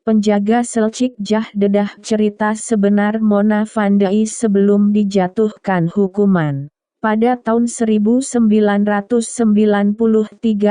Penjaga sel Cik Jah dedah cerita sebenar Mona Fandai sebelum dijatuhkan hukuman. Pada tahun 1993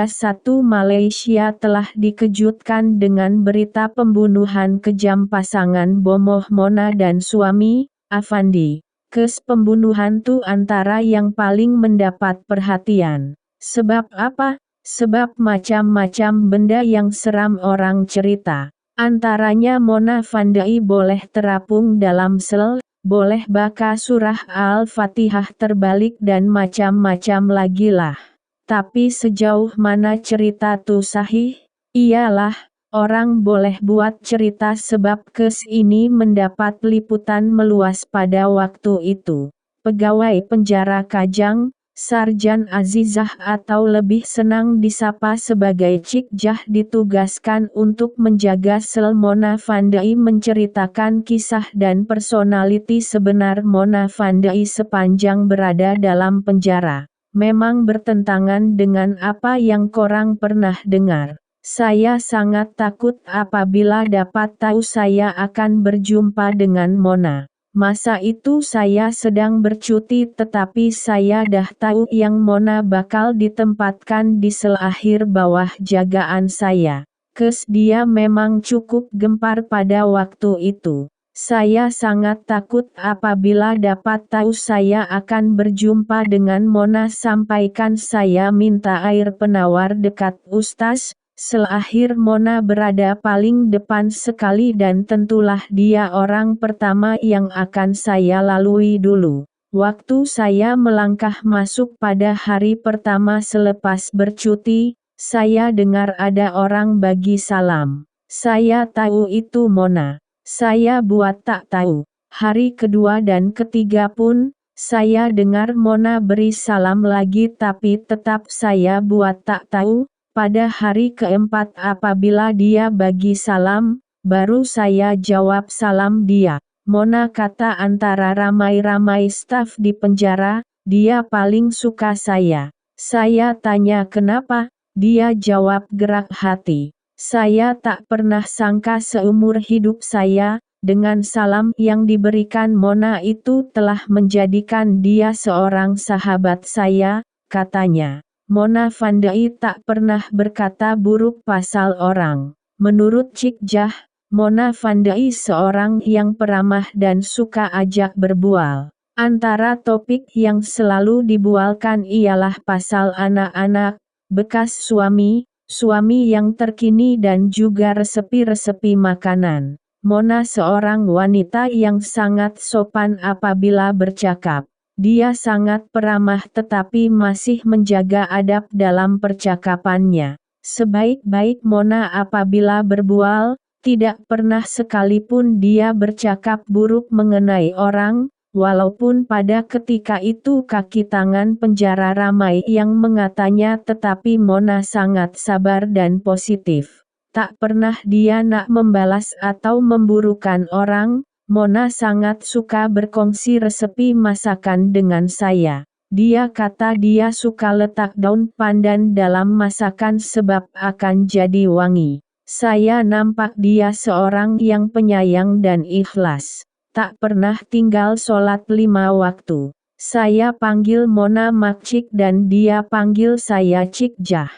satu Malaysia telah dikejutkan dengan berita pembunuhan kejam pasangan bomoh Mona dan suami, Afandi. Kes pembunuhan tu antara yang paling mendapat perhatian. Sebab apa? Sebab macam-macam benda yang seram orang cerita. Antaranya Mona Fandai boleh terapung dalam sel, boleh baca surah Al-Fatihah terbalik dan macam-macam lagi lah. Tapi sejauh mana cerita tu sahih? Iyalah, orang boleh buat cerita sebab kes ini mendapat liputan meluas pada waktu itu. Pegawai penjara Kajang, Sarjan Azizah atau lebih senang disapa sebagai Cik Jah ditugaskan untuk menjaga sel Mona Fandai menceritakan kisah dan personaliti sebenar Mona Fandai sepanjang berada dalam penjara. Memang bertentangan dengan apa yang korang pernah dengar. Saya sangat takut apabila dapat tahu saya akan berjumpa dengan Mona. Masa itu saya sedang bercuti tetapi saya dah tahu yang Mona bakal ditempatkan di sel akhir bawah jagaan saya. Kes dia memang cukup gempar pada waktu itu. Saya sangat takut apabila dapat tahu saya akan berjumpa dengan Mona sampaikan saya minta air penawar dekat Ustaz. Sel akhir Mona berada paling depan sekali dan tentulah dia orang pertama yang akan saya lalui dulu. Waktu saya melangkah masuk pada hari pertama selepas bercuti, saya dengar ada orang bagi salam. Saya tahu itu Mona. Saya buat tak tahu. Hari kedua dan ketiga pun, saya dengar Mona beri salam lagi tapi tetap saya buat tak tahu. Pada hari keempat apabila dia bagi salam, baru saya jawab salam dia. Mona kata antara ramai-ramai staf di penjara, dia paling suka saya. Saya tanya kenapa, dia jawab gerak hati. Saya tak pernah sangka seumur hidup saya, dengan salam yang diberikan Mona itu telah menjadikan dia seorang sahabat saya, katanya. Mona Fandai tak pernah berkata buruk pasal orang. Menurut Cik Jah, Mona Fandai seorang yang peramah dan suka ajak berbual. Antara topik yang selalu dibualkan ialah pasal anak-anak, bekas suami, suami yang terkini dan juga resepi-resepi makanan. Mona seorang wanita yang sangat sopan apabila bercakap. Dia sangat peramah tetapi masih menjaga adab dalam percakapannya. Sebaik-baik Mona apabila berbual, tidak pernah sekalipun dia bercakap buruk mengenai orang, walaupun pada ketika itu kaki tangan penjara ramai yang mengatanya tetapi Mona sangat sabar dan positif. Tak pernah dia nak membalas atau memburukan orang. Mona sangat suka berkongsi resepi masakan dengan saya. Dia kata dia suka letak daun pandan dalam masakan sebab akan jadi wangi. Saya nampak dia seorang yang penyayang dan ikhlas. Tak pernah tinggal sholat 5 waktu. Saya panggil Mona Makcik dan dia panggil saya Cik Jah.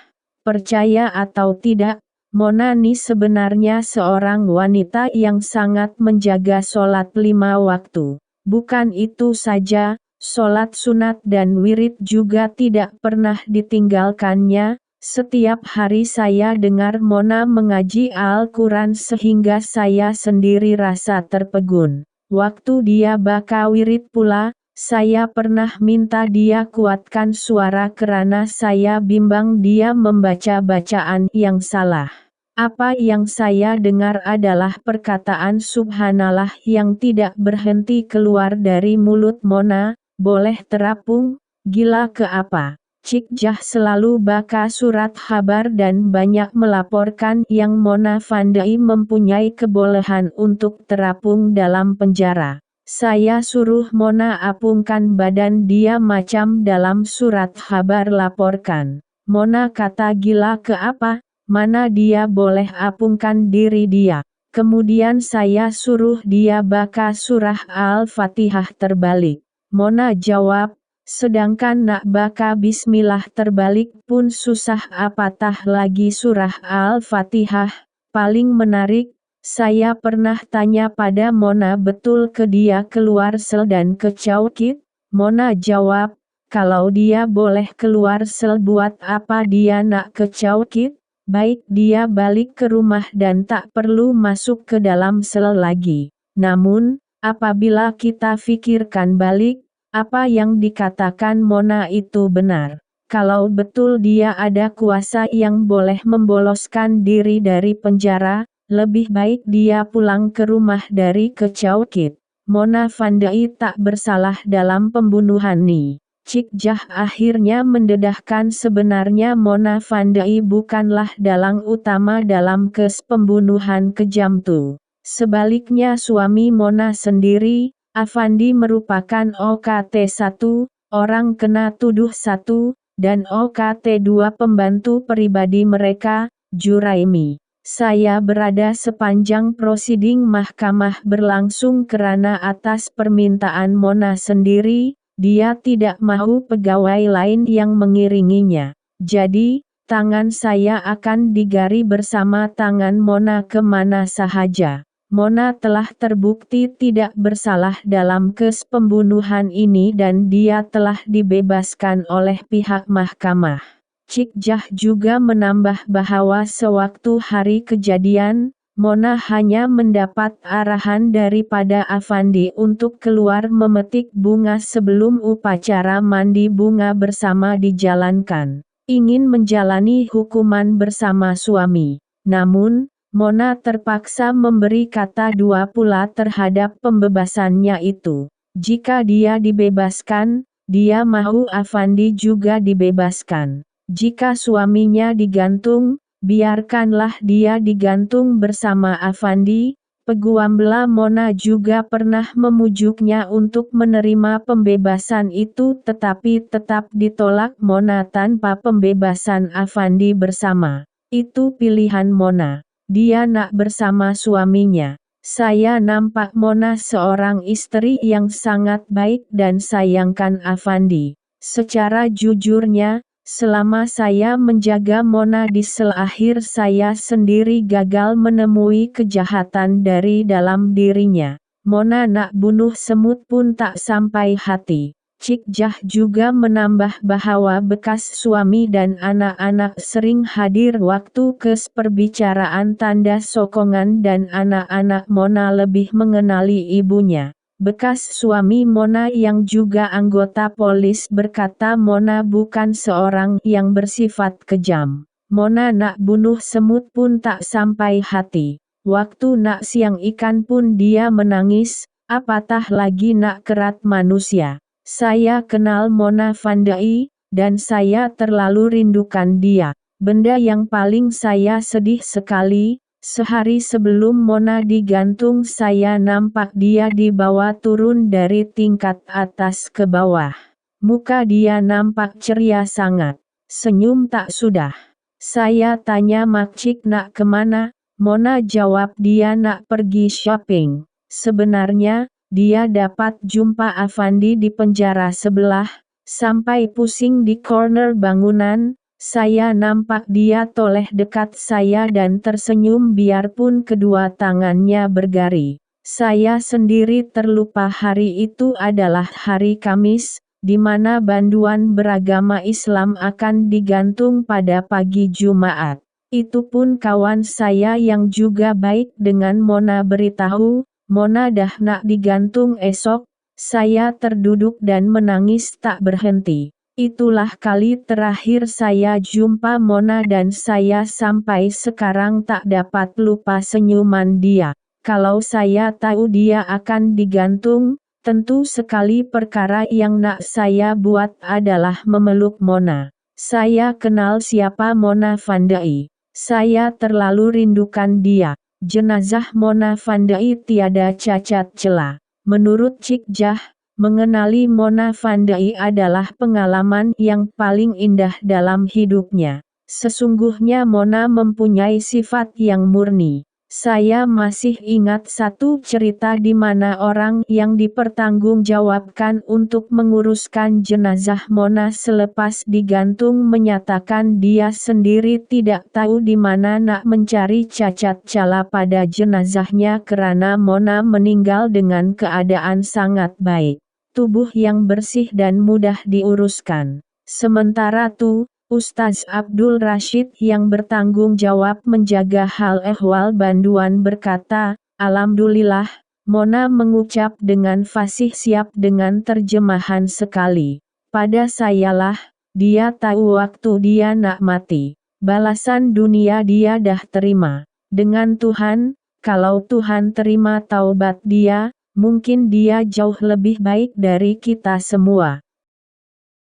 Percaya atau tidak, Mona ni sebenarnya seorang wanita yang sangat menjaga sholat 5 waktu. Bukan itu saja, sholat sunat dan wirid juga tidak pernah ditinggalkannya. Setiap hari saya dengar Mona mengaji Al-Quran sehingga saya sendiri rasa terpegun. Waktu dia baca wirid pula, saya pernah minta dia kuatkan suara kerana saya bimbang dia membaca bacaan yang salah. Apa yang saya dengar adalah perkataan subhanallah yang tidak berhenti keluar dari mulut Mona, boleh terapung, gila ke apa? Cik Jah selalu baca surat khabar dan banyak melaporkan yang Mona Fandai mempunyai kebolehan untuk terapung dalam penjara. Saya suruh Mona apungkan badan dia macam dalam surat khabar laporkan. Mona kata gila ke apa? Mana dia boleh apungkan diri dia. Kemudian saya suruh dia baca surah Al-Fatihah terbalik. Mona jawab, sedangkan nak baca bismillah terbalik pun susah apatah lagi surah Al-Fatihah. Paling menarik, saya pernah tanya pada Mona betul ke dia keluar sel dan ke Caukit? Mona jawab, kalau dia boleh keluar sel buat apa dia nak ke Caukit? Baik dia balik ke rumah dan tak perlu masuk ke dalam sel lagi. Namun, apabila kita fikirkan balik, apa yang dikatakan Mona itu benar. Kalau betul dia ada kuasa yang boleh memboloskan diri dari penjara, lebih baik dia pulang ke rumah dari ke Caukit. Mona Fandai tak bersalah dalam pembunuhan ni. Cik Jah akhirnya mendedahkan sebenarnya Mona Fandai bukanlah dalang utama dalam kes pembunuhan kejam tu. Sebaliknya suami Mona sendiri, Afandi merupakan OKT 1, orang kena tuduh 1, dan OKT 2 pembantu pribadi mereka, Juraimi. Saya berada sepanjang prosiding mahkamah berlangsung kerana atas permintaan Mona sendiri, dia tidak mahu pegawai lain yang mengiringinya. Jadi, tangan saya akan digari bersama tangan Mona kemana sahaja. Mona telah terbukti tidak bersalah dalam kes pembunuhan ini dan dia telah dibebaskan oleh pihak mahkamah. Cik Jah juga menambah bahwa sewaktu hari kejadian, Mona hanya mendapat arahan daripada Afandi untuk keluar memetik bunga sebelum upacara mandi bunga bersama dijalankan. Ingin menjalani hukuman bersama suami. Namun, Mona terpaksa memberi kata dua pula terhadap pembebasannya itu. Jika dia dibebaskan, dia mahu Afandi juga dibebaskan. Jika suaminya digantung, biarkanlah dia digantung bersama Afandi. Peguam Mona juga pernah memujuknya untuk menerima pembebasan itu tetapi tetap ditolak Mona tanpa pembebasan Afandi bersama. Itu pilihan Mona. Dia nak bersama suaminya. Saya nampak Mona seorang istri yang sangat baik dan sayangkan Afandi. Secara jujurnya, selama saya menjaga Mona di sel akhir saya sendiri gagal menemui kejahatan dari dalam dirinya. Mona nak bunuh semut pun tak sampai hati. Cik Jah juga menambah bahwa bekas suami dan anak-anak sering hadir waktu kes perbicaraan tanda sokongan dan anak-anak Mona lebih mengenali ibunya. Bekas suami Mona yang juga anggota polis berkata Mona bukan seorang yang bersifat kejam. Mona nak bunuh semut pun tak sampai hati. Waktu nak siang ikan pun dia menangis, apatah lagi nak kerat manusia. Saya kenal Mona Fandai, dan saya terlalu rindukan dia. Benda yang paling saya sedih sekali, sehari sebelum Mona digantung saya nampak dia dibawa turun dari tingkat atas ke bawah. Muka dia nampak ceria sangat. Senyum tak sudah. Saya tanya Makcik nak kemana? Mona jawab dia nak pergi shopping. Sebenarnya, dia dapat jumpa Afandi di penjara sebelah. Sampai pusing di corner bangunan. Saya nampak dia toleh dekat saya dan tersenyum biarpun kedua tangannya bergari. Saya sendiri terlupa hari itu adalah hari Kamis, di mana banduan beragama Islam akan digantung pada pagi Jumat. Itu pun kawan saya yang juga baik dengan Mona beritahu, Mona dah nak digantung esok. Saya terduduk dan menangis tak berhenti. Itulah kali terakhir saya jumpa Mona dan saya sampai sekarang tak dapat lupa senyuman dia. Kalau saya tahu dia akan digantung, tentu sekali perkara yang nak saya buat adalah memeluk Mona. Saya kenal siapa Mona Fandai. Saya terlalu rindukan dia. Jenazah Mona Fandai tiada cacat celah. Menurut Cik Jah, mengenali Mona Fandai adalah pengalaman yang paling indah dalam hidupnya. Sesungguhnya Mona mempunyai sifat yang murni. Saya masih ingat satu cerita di mana orang yang dipertanggungjawabkan untuk menguruskan jenazah Mona selepas digantung menyatakan dia sendiri tidak tahu di mana nak mencari cacat cala pada jenazahnya karena Mona meninggal dengan keadaan sangat baik, tubuh yang bersih dan mudah diuruskan. Sementara itu, Ustaz Abdul Rashid yang bertanggung jawab menjaga hal ehwal banduan berkata, "Alhamdulillah, Mona mengucap dengan fasih siap dengan terjemahan sekali. Pada sayalah, dia tahu waktu dia nak mati. Balasan dunia dia dah terima. Dengan Tuhan, kalau Tuhan terima taubat dia, mungkin dia jauh lebih baik dari kita semua."